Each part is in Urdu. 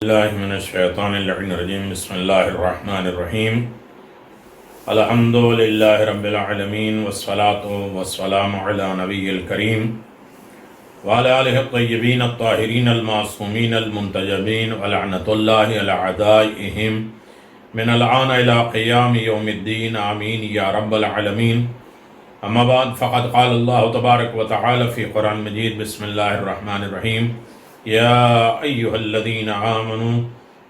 اللہ من الشیطان اللعین الرجیم بسم اللہ الرحمن الرحیم الحمد للہ رب العالمین والصلاة والسلام علی نبی الکریم وعلی آلہ الطیبین الطاہرین المعصومین المنتجبین ولعنۃ اللہ علی اعدائہم من الآن الی قیام یوم الدین آمین یا رب العالمین اما بعد فقد قال اللہ تبارک و تعالی فی قرآن مجید بسم اللہ الرحمن الرحیم یا ایہا الذین آمنوا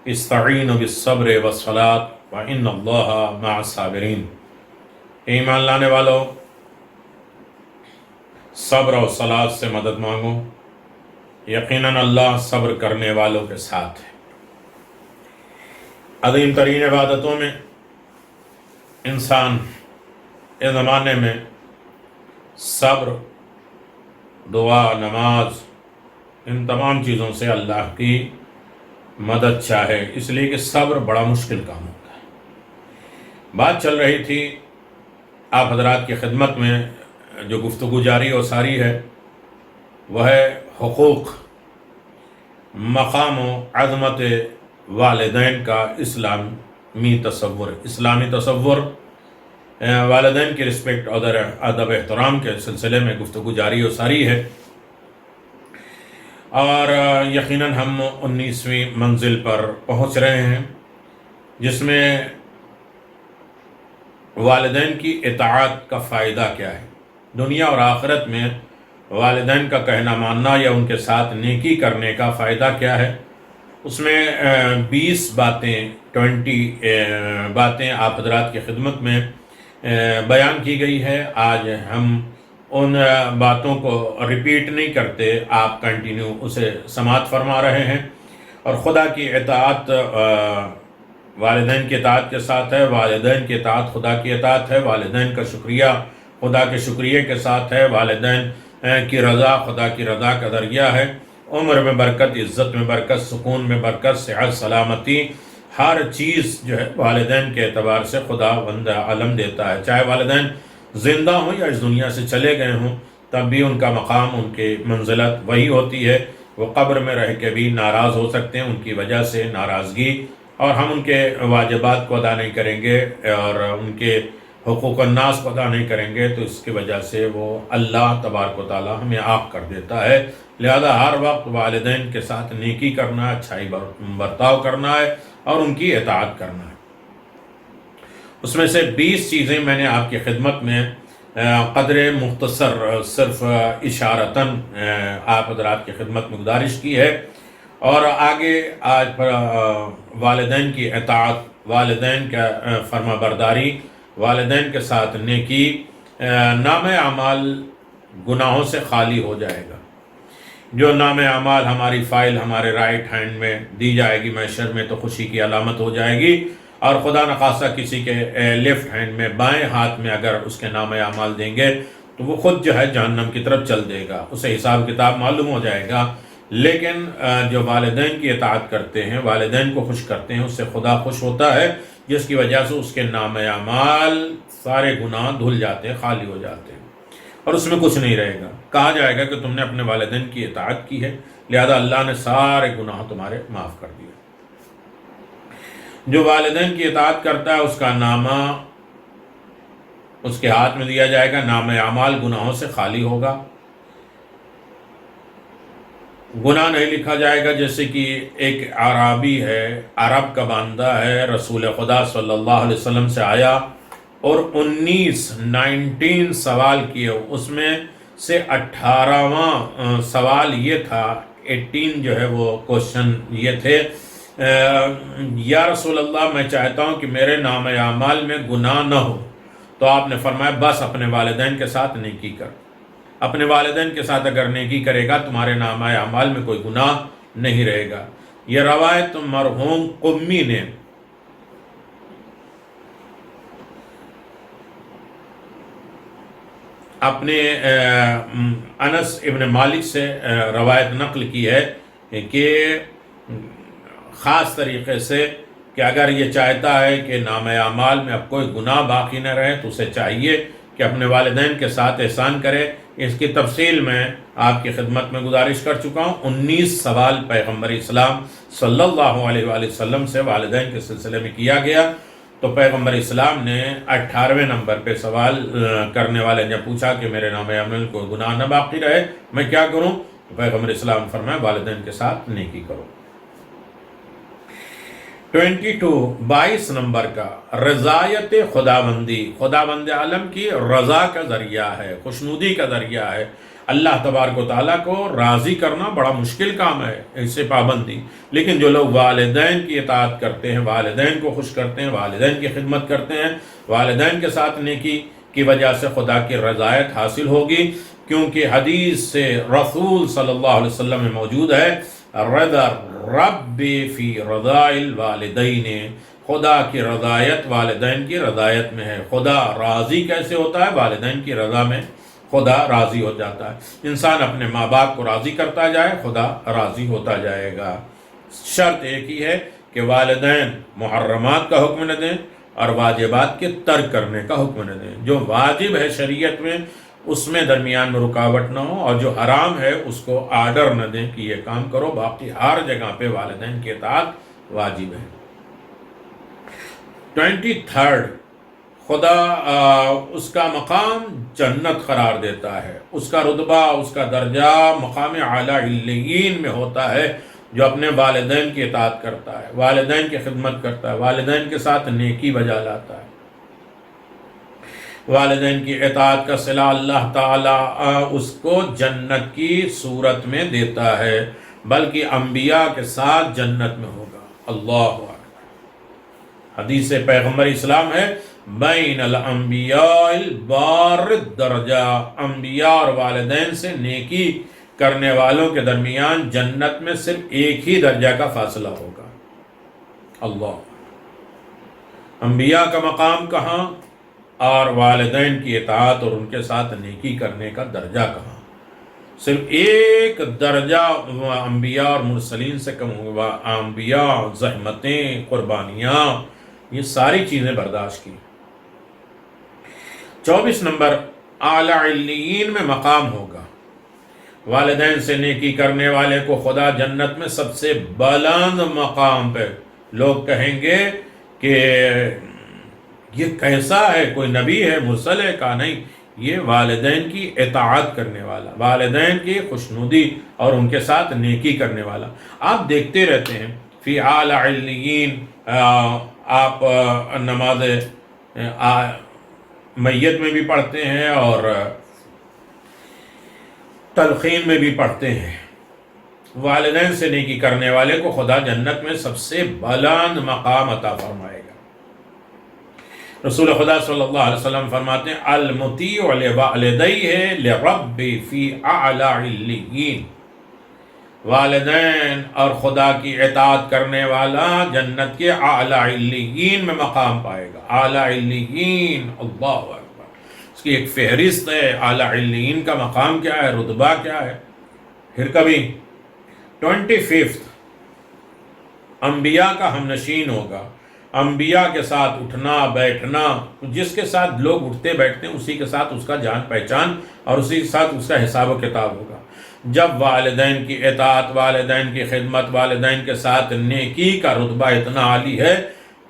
استعینوا بالصبر والصلاة وان اللہ مع الصابرین۔ ایمان لانے والو، صبر و صلاۃ سے مدد مانگو، یقیناً اللہ صبر کرنے والوں کے ساتھ ہے۔ عظیم ترین عبادتوں میں انسان اس زمانے میں صبر، دعا، نماز، ان تمام چیزوں سے اللہ کی مدد چاہے، اس لیے کہ صبر بڑا مشکل کام ہوتا ہے۔ بات چل رہی تھی آپ حضرات کی خدمت میں، جو گفتگو جاری و ساری ہے وہ ہے حقوق، مقام و عظمت والدین کا اسلامی تصور، والدین کی رسپیکٹ اور ادب احترام کے سلسلے میں گفتگو جاری و ساری ہے، اور یقیناً ہم 19ویں منزل پر پہنچ رہے ہیں، جس میں والدین کی اطاعت کا فائدہ کیا ہے، دنیا اور آخرت میں والدین کا کہنا ماننا یا ان کے ساتھ نیکی کرنے کا فائدہ کیا ہے۔ اس میں 20 باتیں آپ حضرات کی خدمت میں بیان کی گئی ہے۔ آج ہم ان باتوں کو ریپیٹ نہیں کرتے، آپ کنٹینیو اسے سماعت فرما رہے ہیں، اور خدا کی اطاعت والدین کی اطاعت کے ساتھ ہے، والدین کی اطاعت خدا کی اطاعت ہے، والدین کا شکریہ خدا کے شکریہ کے ساتھ ہے، والدین کی رضا خدا کی رضا کا ذریعہ ہے۔ عمر میں برکت، عزت میں برکت، سکون میں برکت، صحت، سلامتی، ہر چیز جو ہے والدین کے اعتبار سے خدا بند عالم دیتا ہے۔ چاہے والدین زندہ ہوں یا اس دنیا سے چلے گئے ہوں، تب بھی ان کا مقام، ان کی منزلت وہی ہوتی ہے۔ وہ قبر میں رہ کے بھی ناراض ہو سکتے ہیں، ان کی وجہ سے ناراضگی، اور ہم ان کے واجبات کو ادا نہیں کریں گے اور ان کے حقوق الناس کو ادا نہیں کریں گے تو اس کی وجہ سے وہ اللہ تبارک و تعالی ہمیں عاق کر دیتا ہے۔ لہذا ہر وقت والدین کے ساتھ نیکی کرنا ہے، اچھائی برتاؤ کرنا ہے اور ان کی اطاعت کرنا ہے۔ اس میں سے 20 چیزیں میں نے آپ کی خدمت میں قدر مختصر صرف اشارتاً آپ حضرات کی خدمت میں گزارش کی ہے، اور آگے آج پر والدین کی اطاعت، والدین کا فرما برداری، والدین کے ساتھ نیکی، نام اعمال گناہوں سے خالی ہو جائے گا۔ جو نام اعمال ہماری فائل ہمارے رائٹ ہینڈ میں دی جائے گی محشر میں تو خوشی کی علامت ہو جائے گی، اور خدا نخواستہ کسی کے لیفٹ ہینڈ میں، بائیں ہاتھ میں اگر اس کے نام اعمال دیں گے تو وہ خود جو ہے جہنم کی طرف چل دے گا، اسے حساب کتاب معلوم ہو جائے گا۔ لیکن جو والدین کی اطاعت کرتے ہیں، والدین کو خوش کرتے ہیں، اس سے خدا خوش ہوتا ہے، جس کی وجہ سے اس کے نام اعمال سارے گناہ دھل جاتے ہیں، خالی ہو جاتے ہیں، اور اس میں کچھ نہیں رہے گا۔ کہا جائے گا کہ تم نے اپنے والدین کی اطاعت کی ہے، لہذا اللہ نے سارے گناہ تمہارے معاف کر دیے۔ جو والدین کی اطاعت کرتا ہے اس کا نامہ اس کے ہاتھ میں دیا جائے گا، نام اعمال گناہوں سے خالی ہوگا، گناہ نہیں لکھا جائے گا۔ جیسے کہ ایک اعرابی ہے، عرب کا باندہ ہے، رسول خدا صلی اللہ علیہ وسلم سے آیا اور 19 سوال کیے، اس میں سے 18واں سوال یہ تھا، 18 جو ہے وہ کوشچن یہ تھے، یا رسول اللہ میں چاہتا ہوں کہ میرے نام اعمال میں گناہ نہ ہو، تو آپ نے فرمایا بس اپنے والدین کے ساتھ نیکی کر۔ اپنے والدین کے ساتھ اگر نیکی کرے گا تمہارے نام اعمال میں کوئی گناہ نہیں رہے گا۔ یہ روایت مرحوم قمی نے اپنے انس ابن مالک سے روایت نقل کی ہے کہ خاص طریقے سے کہ اگر یہ چاہتا ہے کہ نام اعمال میں اب کوئی گناہ باقی نہ رہے تو اسے چاہیے کہ اپنے والدین کے ساتھ احسان کرے، اس کی تفصیل میں آپ کی خدمت میں گزارش کر چکا ہوں۔ 19 سوال پیغمبر اسلام صلی اللہ علیہ وآلہ وسلم سے والدین کے سلسلے میں کیا گیا، تو پیغمبر اسلام نے 18ویں نمبر پہ سوال کرنے والے نے پوچھا کہ میرے نام عمل کو گناہ نہ باقی رہے میں کیا کروں؟ تو پیغمبر اسلام فرمایا والدین کے ساتھ نیکی کرو۔ 22 نمبر کا رضایت خداوندی، خداوند عالم کی رضا کا ذریعہ ہے، خوشنودی کا ذریعہ ہے۔ اللہ تبارک و تعالیٰ کو راضی کرنا بڑا مشکل کام ہے، اس سے پابندی، لیکن جو لوگ والدین کی اطاعت کرتے ہیں، والدین کو خوش کرتے ہیں، والدین کی خدمت کرتے ہیں، والدین کے ساتھ نیکی کی وجہ سے خدا کی رضایت حاصل ہوگی، کیونکہ حدیث سے رسول صلی اللہ علیہ وسلم میں موجود ہے رضا رب فی رضا الوالدین، خدا کی رضایت والدین کی رضایت میں ہے۔ خدا راضی کیسے ہوتا ہے؟ والدین کی رضا میں خدا راضی ہو جاتا ہے۔ انسان اپنے ماں باپ کو راضی کرتا جائے، خدا راضی ہوتا جائے گا۔ شرط ایک ہی ہے کہ والدین محرمات کا حکم نہ دیں اور واجبات کے ترک کرنے کا حکم نہ دیں۔ جو واجب ہے شریعت میں اس میں درمیان میں رکاوٹ نہ ہو، اور جو حرام ہے اس کو آرڈر نہ دیں کہ یہ کام کرو، باقی ہر جگہ پہ والدین کی اطاعت واجب ہے۔ 23 خدا اس کا مقام جنت قرار دیتا ہے، اس کا رتبہ، اس کا درجہ مقام اعلیٰ علیین میں ہوتا ہے جو اپنے والدین کی اطاعت کرتا ہے، والدین کی خدمت کرتا ہے، والدین کے ساتھ نیکی بجا لاتا ہے۔ والدین کی اطاعت کا صلہ اللہ تعالیٰ اس کو جنت کی صورت میں دیتا ہے، بلکہ انبیاء کے ساتھ جنت میں ہوگا۔ اللہ اکبر۔ حدیث پیغمبر اسلام ہے بین الانبیاء البار درجہ، انبیاء اور والدین سے نیکی کرنے والوں کے درمیان جنت میں صرف ایک ہی درجہ کا فاصلہ ہوگا۔ اللہ، انبیاء کا مقام کہاں اور والدین کی اطاعت اور ان کے ساتھ نیکی کرنے کا درجہ کہاں؟ صرف ایک درجہ انبیاء اور مرسلین سے کم ہوگا۔ انبیاء زحمتیں، قربانیاں، یہ ساری چیزیں برداشت کی۔ 24 نمبر اعلیٰ علیین میں مقام ہوگا۔ والدین سے نیکی کرنے والے کو خدا جنت میں سب سے بلند مقام پہ، لوگ کہیں گے کہ یہ کیسا ہے، کوئی نبی ہے، مرسل ہے؟ کہا نہیں، یہ والدین کی اطاعت کرنے والا، والدین کی خوشنودی اور ان کے ساتھ نیکی کرنے والا۔ آپ دیکھتے رہتے ہیں فی اعلیٰ علیین، آپ نماز میت میں بھی پڑھتے ہیں اور تلقین میں بھی پڑھتے ہیں، والدین سے نیکی کرنے والے کو خدا جنت میں سب سے بلند مقام عطا فرمائے گا۔ رسول خدا صلی اللہ علیہ وسلم فرماتے ہیں المطیع لوالدیہ لرب فی اعلیٰ علیین، والدین اور خدا کی اطاعت کرنے والا جنت کے اعلیٰ علیین میں مقام پائے گا۔ اعلیٰ علیین، اللہ اکبر، اس کی ایک فہرست ہے۔ اعلیٰ علیین کا مقام کیا ہے، رتبہ کیا ہے؟ پھر کبھی 25 انبیاء کا ہم نشین ہوگا۔ انبیاء کے ساتھ اٹھنا بیٹھنا، جس کے ساتھ لوگ اٹھتے بیٹھتے ہیں اسی کے ساتھ اس کا جان پہچان اور اسی کے ساتھ اس کا حساب و کتاب ہوگا۔ جب والدین کی اطاعت، والدین کی خدمت، والدین کے ساتھ نیکی کا رتبہ اتنا عالی ہے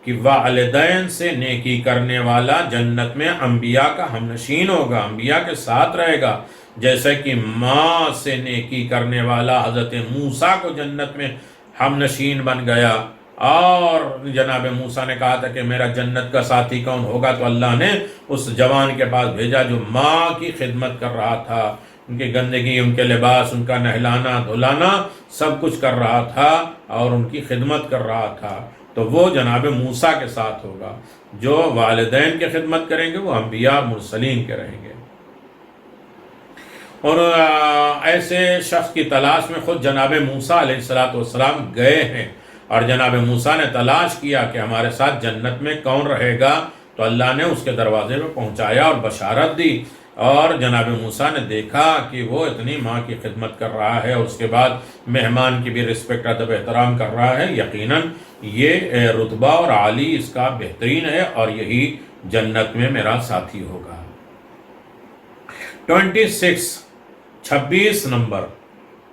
کہ والدین سے نیکی کرنے والا جنت میں انبیاء کا ہم نشین ہوگا، انبیاء کے ساتھ رہے گا، جیسے کہ ماں سے نیکی کرنے والا حضرت موسیٰ کو جنت میں ہم نشین بن گیا۔ اور جناب موسیٰ نے کہا تھا کہ میرا جنت کا ساتھی کون ہوگا، تو اللہ نے اس جوان کے پاس بھیجا جو ماں کی خدمت کر رہا تھا، ان کی گندگی، ان کے لباس، ان کا نہلانا دھلانا سب کچھ کر رہا تھا اور ان کی خدمت کر رہا تھا، تو وہ جناب موسیٰ کے ساتھ ہوگا۔ جو والدین کی خدمت کریں گے وہ انبیاء مرسلین کے رہیں گے۔ اور ایسے شخص کی تلاش میں خود جناب موسیٰ علیہ السلام گئے ہیں، اور جناب موسیٰ نے تلاش کیا کہ ہمارے ساتھ جنت میں کون رہے گا، تو اللہ نے اس کے دروازے میں پہنچایا اور بشارت دی، اور جناب موسیٰ نے دیکھا کہ وہ اتنی ماں کی خدمت کر رہا ہے، اور اس کے بعد مہمان کی بھی رسپیکٹ ادب احترام کر رہا ہے، یقیناً یہ رتبہ اور عالی اس کا بہترین ہے اور یہی جنت میں میرا ساتھی ہوگا۔ 26 نمبر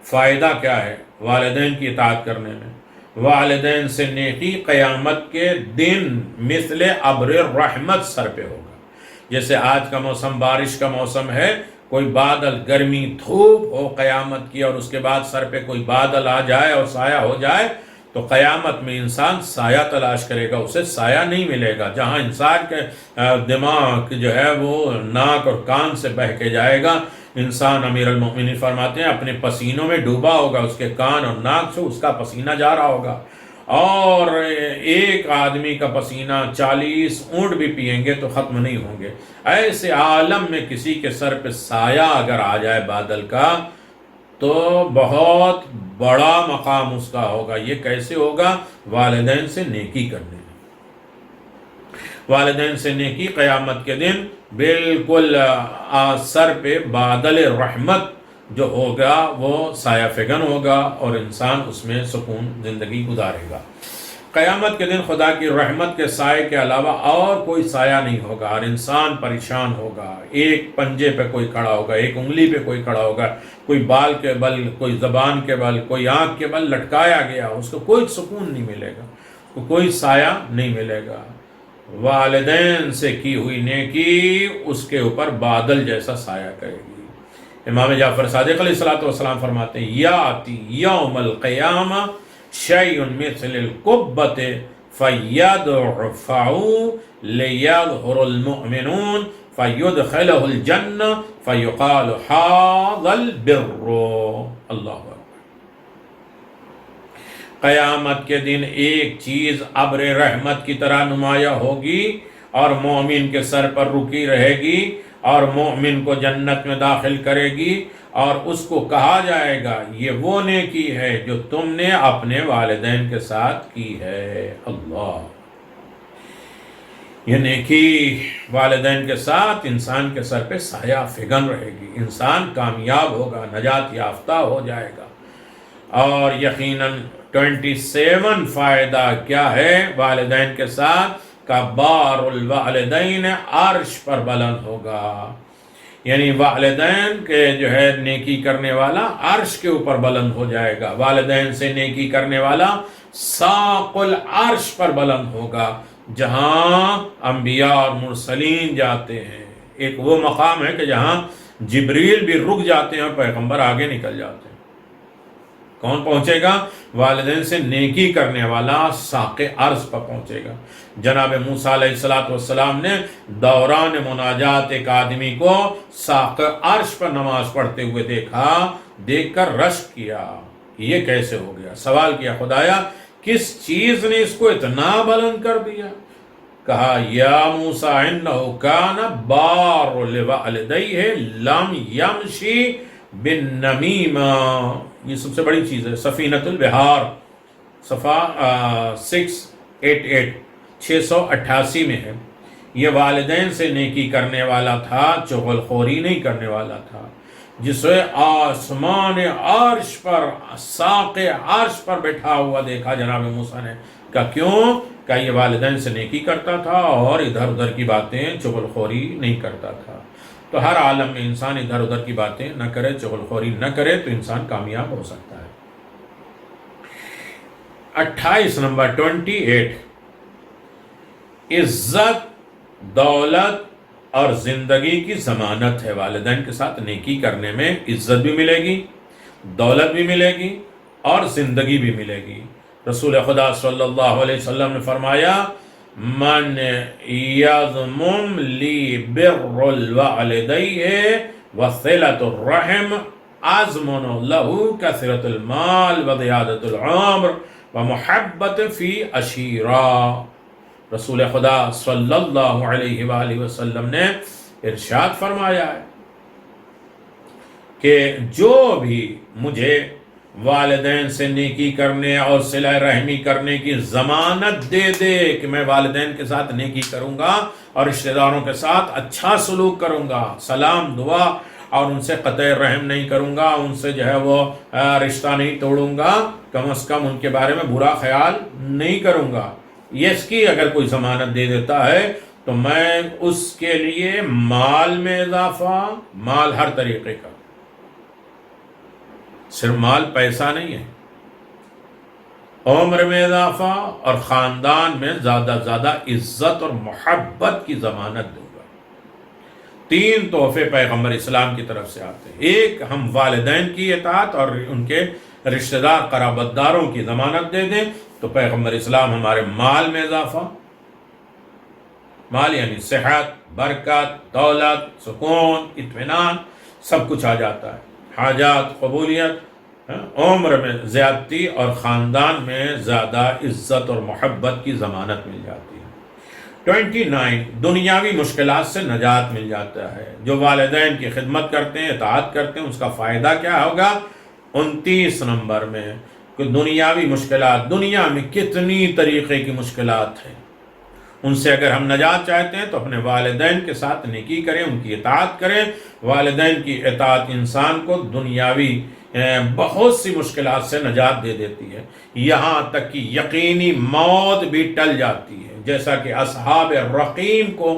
فائدہ کیا ہے والدین کی اطاعت کرنے میں؟ والدین سے نیکی قیامت کے دن مثل ابر رحمت سر پہ ہوگا. جیسے آج کا موسم بارش کا موسم ہے، کوئی بادل، گرمی، دھوپ ہو قیامت کی، اور اس کے بعد سر پہ کوئی بادل آ جائے اور سایہ ہو جائے، تو قیامت میں انسان سایہ تلاش کرے گا، اسے سایہ نہیں ملے گا. جہاں انسان کے دماغ جو ہے وہ ناک اور کان سے بہہ کے جائے گا، انسان امیر المؤمنین فرماتے ہیں اپنے پسینوں میں ڈوبا ہوگا، اس کے کان اور ناک سے اس کا پسینہ جا رہا ہوگا. اور ایک آدمی کا پسینہ 40 اونٹ بھی پئیں گے تو ختم نہیں ہوں گے. ایسے عالم میں کسی کے سر پہ سایہ اگر آ جائے بادل کا تو بہت بڑا مقام اس کا ہوگا. یہ کیسے ہوگا؟ والدین سے نیکی کرنے میں. والدین سے نیکی قیامت کے دن بالکل سر پہ بادل رحمت جو ہوگا وہ سایہ فگن ہوگا اور انسان اس میں سکون زندگی گزارے گا. قیامت کے دن خدا کی رحمت کے سائے کے علاوہ اور کوئی سایہ نہیں ہوگا، اور انسان پریشان ہوگا. ایک پنجے پہ کوئی کھڑا ہوگا، ایک انگلی پہ کوئی کھڑا ہوگا، کوئی بال کے بل، کوئی زبان کے بل، کوئی آنکھ کے بل لٹکایا گیا، اس کو کوئی سکون نہیں ملے گا، اس کو کوئی سایہ نہیں ملے گا. والدین سے کی ہوئی نیکی اس کے اوپر بادل جیسا سایہ کرے گی. امام جعفر صادق علیہ السلام فرماتے ہیں یاتی یوم القیامہ شیء مثل القبۃ فیدفع لیظہر المؤمنون فیدخلہ الجنہ فیقال ھذا البر. اللہ اکبر. قیامت کے دن ایک چیز ابر رحمت کی طرح نمایاں ہوگی اور مومن کے سر پر رکی رہے گی اور مومن کو جنت میں داخل کرے گی، اور اس کو کہا جائے گا یہ وہ نیکی ہے جو تم نے اپنے والدین کے ساتھ کی ہے. اللہ، یہ نیکی والدین کے ساتھ انسان کے سر پہ سایہ فگن رہے گی، انسان کامیاب ہوگا، نجات یافتہ ہو جائے گا. اور یقیناً 27 فائدہ کیا ہے والدین کے ساتھ؟ کا بار الوالدین عرش پر بلند ہوگا. یعنی والدین کے جو ہے نیکی کرنے والا عرش کے اوپر بلند ہو جائے گا. والدین سے نیکی کرنے والا ساق العرش پر بلند ہوگا، جہاں انبیاء اور مرسلین جاتے ہیں. ایک وہ مقام ہے کہ جہاں جبریل بھی رک جاتے ہیں اور پیغمبر آگے نکل جاتے ہیں. کون پہنچے گا؟ والدین سے نیکی کرنے والا ساق عرش پر پہنچے گا. جناب موسیٰ علیہ السلام نے دوران مناجات ایک آدمی کو ساق عرش پر نماز پڑھتے ہوئے دیکھا، دیکھ کر رشک کیا، یہ کیسے ہو گیا؟ سوال کیا خدایا کس چیز نے اس کو اتنا بلند کر دیا؟ کہا یا موسیٰ انہو کان بار لوالدیہ لم یمشی بالنمیمہ. یہ سب سے بڑی چیز ہے. سفینۃ البحار صفحہ 688 میں ہے. یہ والدین سے نیکی کرنے والا تھا، چغل خوری نہیں کرنے والا تھا، جسے آسمان عرش پر ساق عرش پر بیٹھا ہوا دیکھا جناب موسیٰ نے. کہا کیوں؟ کہ یہ والدین سے نیکی کرتا تھا اور ادھر ادھر کی باتیں چغل خوری نہیں کرتا تھا. تو ہر عالم میں انسان ادھر ادھر کی باتیں نہ کرے، چغل خوری نہ کرے تو انسان کامیاب ہو سکتا ہے. 28 نمبر 28 عزت، دولت اور زندگی کی ضمانت ہے. والدین کے ساتھ نیکی کرنے میں عزت بھی ملے گی، دولت بھی ملے گی اور زندگی بھی ملے گی. رسول خدا صلی اللہ علیہ وسلم نے فرمایا من یضمم لی بر الوالدیہ وصلۃ الرحم اضمن لہ کثرۃ المال وزیادۃ العمر ومحبت فی عشیرہ. رسول خدا صلی اللہ علیہ وآلہ وسلم نے ارشاد فرمایا ہے کہ جو بھی مجھے والدین سے نیکی کرنے اور صلہ رحمی کرنے کی ضمانت دے دے کہ میں والدین کے ساتھ نیکی کروں گا اور رشتہ داروں کے ساتھ اچھا سلوک کروں گا، سلام دعا اور ان سے قطع رحم نہیں کروں گا، ان سے جو ہے وہ رشتہ نہیں توڑوں گا، کم از کم ان کے بارے میں برا خیال نہیں کروں گا، یہ اس کی اگر کوئی ضمانت دے دیتا ہے تو میں اس کے لیے مال میں اضافہ، مال ہر طریقے کا، صرف مال پیسہ نہیں ہے، عمر میں اضافہ اور خاندان میں زیادہ عزت اور محبت کی ضمانت دوں گا۔ 3 تحفے پیغمبر اسلام کی طرف سے آتے ہیں۔ ایک، ہم والدین کی اطاعت اور ان کے رشتہ دار قرابت داروں کی ضمانت دے دیں، تو پیغمبر اسلام ہمارے مال میں اضافہ، مال یعنی صحت، برکت، دولت، سکون، اطمینان، سب کچھ آ جاتا ہے، حاجات، قبولیت، عمر میں زیادتی اور خاندان میں زیادہ عزت اور محبت کی ضمانت مل جاتی ہے۔ 29، دنیاوی مشکلات سے نجات مل جاتا ہے۔ جو والدین کی خدمت کرتے ہیں، اطاعت کرتے ہیں، اس کا فائدہ کیا ہوگا؟ 29 نمبر میں کہ دنیاوی مشکلات، دنیا میں کتنی طریقے کی مشکلات ہیں، ان سے اگر ہم نجات چاہتے ہیں تو اپنے والدین کے ساتھ نیکی کریں، ان کی اطاعت کریں۔ والدین کی اطاعت انسان کو دنیاوی بہت سی مشکلات سے نجات دے دیتی ہے، یہاں تک کہ یقینی موت بھی ٹل جاتی ہے، جیسا کہ اصحاب الرقیم کو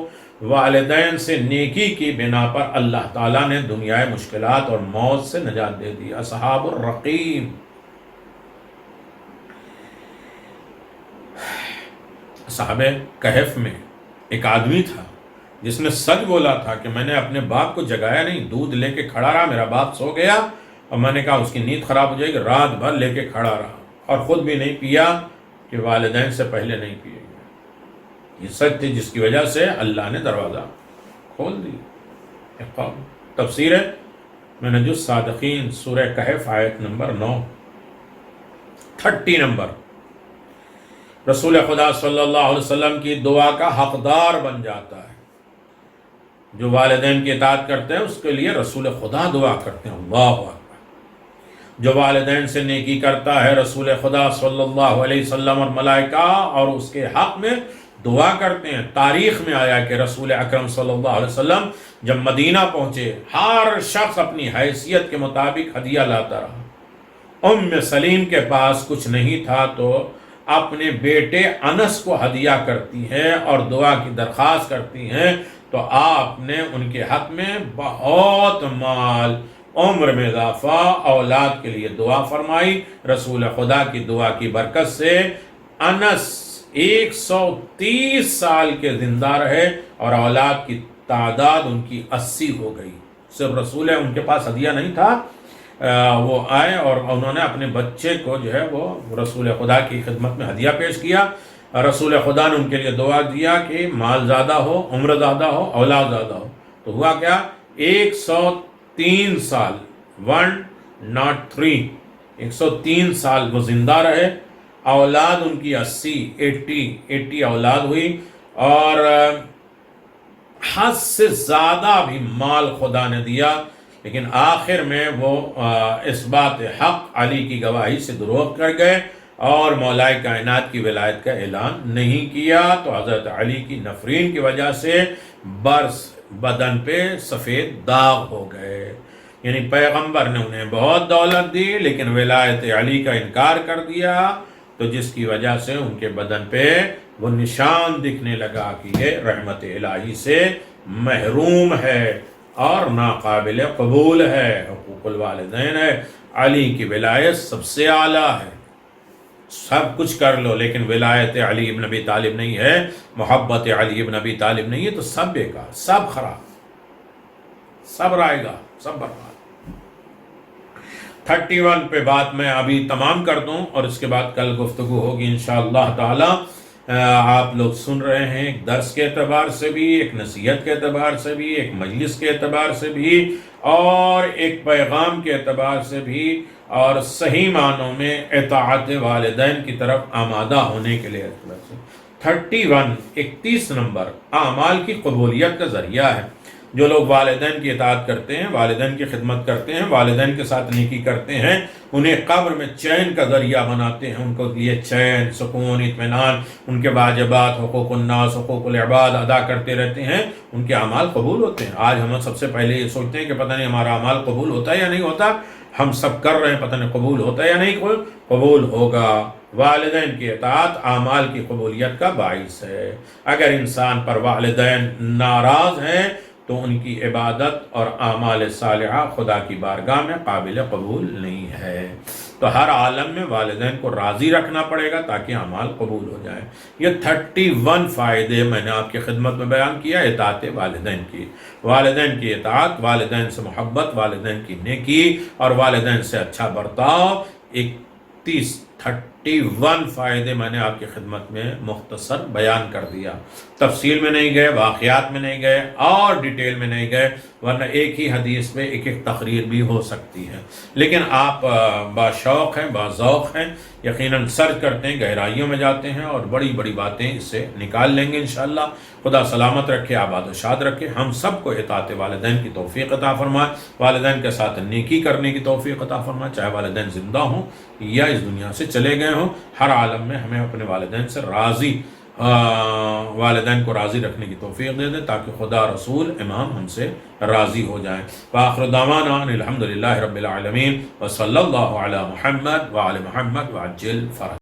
والدین سے نیکی کی بنا پر اللہ تعالیٰ نے دنیائے مشکلات اور موت سے نجات دے دی۔ اصحاب الرقیم، صحابہ کہف میں ایک آدمی تھا جس نے سچ بولا تھا کہ میں نے اپنے باپ کو جگایا نہیں، دودھ لے کے کھڑا رہا، میرا باپ سو گیا اور میں نے کہا اس کی نیند خراب ہو جائے گی، رات بھر لے کے کھڑا رہا اور خود بھی نہیں پیا کہ والدین سے پہلے نہیں پیے گا۔ یہ سچ تھی جس کی وجہ سے اللہ نے دروازہ کھول دی۔ تفسیر منہج الصادقین، سورہ کہف، آیت نمبر 9۔ 30 نمبر، رسول خدا صلی اللہ علیہ وسلم کی دعا کا حقدار بن جاتا ہے۔ جو والدین کی اطاعت کرتے ہیں اس کے لیے رسول خدا دعا کرتے ہیں، اللہ اکبر۔ جو والدین سے نیکی کرتا ہے، رسول خدا صلی اللہ علیہ وسلم اور ملائکہ اور اس کے حق میں دعا کرتے ہیں۔ تاریخ میں آیا کہ رسول اکرم صلی اللہ علیہ وسلم جب مدینہ پہنچے، ہر شخص اپنی حیثیت کے مطابق ہدیہ لاتا رہا۔ سلیم کے پاس کچھ نہیں تھا تو اپنے بیٹے انس کو ہدیہ کرتی ہیں اور دعا کی درخواست کرتی ہیں، تو آپ نے ان کے حق میں بہت مال، عمر میں اضافہ، اولاد کے لیے دعا فرمائی۔ رسول خدا کی دعا کی برکت سے انس 130 سال کے زندہ رہے اور اولاد کی تعداد ان کی 80 ہو گئی۔ صرف رسول ان کے پاس ہدیہ نہیں تھا، وہ آئے اور انہوں نے اپنے بچے کو جو ہے وہ رسول خدا کی خدمت میں ہدیہ پیش کیا۔ رسول خدا نے ان کے لیے دعا دیا کہ مال زیادہ ہو، عمر زیادہ ہو، اولاد زیادہ ہو۔ تو ہوا کیا؟ 103 سال 103 سال وہ زندہ رہے، اولاد ان کی 80 اولاد ہوئی، اور حد سے زیادہ بھی مال خدا نے دیا، لیکن آخر میں وہ اس بات حق علی کی گواہی سے دروغ کر گئے اور مولائے کائنات کی ولایت کا اعلان نہیں کیا۔ تو حضرت علی کی نفرین کی وجہ سے برس بدن پہ سفید داغ ہو گئے، یعنی پیغمبر نے انہیں بہت دولت دی لیکن ولایت علی کا انکار کر دیا، تو جس کی وجہ سے ان کے بدن پہ وہ نشان دکھنے لگا کہ یہ رحمت الہی سے محروم ہے اور ناقابل قبول ہے، حقوق الوالدین ہے۔ علی کی ولایت سب سے اعلیٰ ہے، سب کچھ کر لو لیکن ولایت علی ابن ابی طالب نہیں ہے، محبت علی ابن ابی طالب نہیں ہے، تو سب بیکار، سب خراب، سب رائے گا، سب برباد۔ 31 پہ بات میں ابھی تمام کر دوں اور اس کے بعد کل گفتگو ہوگی انشاءاللہ تعالی۔ آپ لوگ سن رہے ہیں ایک درس کے اعتبار سے بھی، ایک نصیحت کے اعتبار سے بھی، ایک مجلس کے اعتبار سے بھی، اور ایک پیغام کے اعتبار سے بھی، اور صحیح معنوں میں اطاعت والدین کی طرف آمادہ ہونے کے لیے اعتبار سے۔ 31 نمبر، اعمال کی قبولیت کا ذریعہ ہے۔ جو لوگ والدین کی اطاعت کرتے ہیں، والدین کی خدمت کرتے ہیں، والدین کے ساتھ نیکی کرتے ہیں، انہیں قبر میں چین کا ذریعہ بناتے ہیں، ان کو لیے چین، سکون، اطمینان، ان کے واجبات، حقوق الناس، حقوق العباد ادا کرتے رہتے ہیں، ان کے اعمال قبول ہوتے ہیں۔ آج ہم سب سے پہلے یہ سوچتے ہیں کہ پتہ نہیں ہمارا اعمال قبول ہوتا ہے یا نہیں ہوتا، ہم سب کر رہے ہیں، پتہ نہیں قبول ہوتا ہے یا نہیں قبول ہوگا، والدین کی اطاعت اعمال کی قبولیت کا باعث ہے۔ اگر انسان پر والدین ناراض ہیں تو ان کی عبادت اور اعمال صالحہ خدا کی بارگاہ میں قابل قبول نہیں ہے۔ تو ہر عالم میں والدین کو راضی رکھنا پڑے گا تاکہ اعمال قبول ہو جائیں۔ یہ 31 فائدے میں نے آپ کی خدمت میں بیان کیا اطاعت والدین کی۔ والدین کی اطاعت، والدین سے محبت، والدین کی نیکی اور والدین سے اچھا برتاؤ، 31 فائدے میں نے آپ کی خدمت میں مختصر بیان کر دیا۔ تفصیل میں نہیں گئے، واقعات میں نہیں گئے اور ڈیٹیل میں نہیں گئے، ورنہ ایک ہی حدیث میں ایک ایک تقریر بھی ہو سکتی ہے۔ لیکن آپ باشوق ہیں، باذوق ہیں، یقیناً سرچ کرتے ہیں، گہرائیوں میں جاتے ہیں اور بڑی بڑی باتیں اس سے نکال لیں گے انشاءاللہ۔ خدا سلامت رکھے، آباد و شاد رکھے، ہم سب کو اطاعت والدین کی توفیق عطا فرمائے، والدین کے ساتھ نیکی کرنے کی توفیق عطا فرمائے، چاہے والدین زندہ ہوں یا اس دنیا سے چلے گئے ہوں۔ ہر عالم میں ہمیں اپنے والدین سے راضی، والدین کو راضی رکھنے کی توفیق دے دے تاکہ خدا، رسول، امام ہم سے راضی ہو جائیں۔ وآخر دعوانا الحمدللہ رب العالمین وصلی اللہ علی محمد وعلی محمد وعجل فرج۔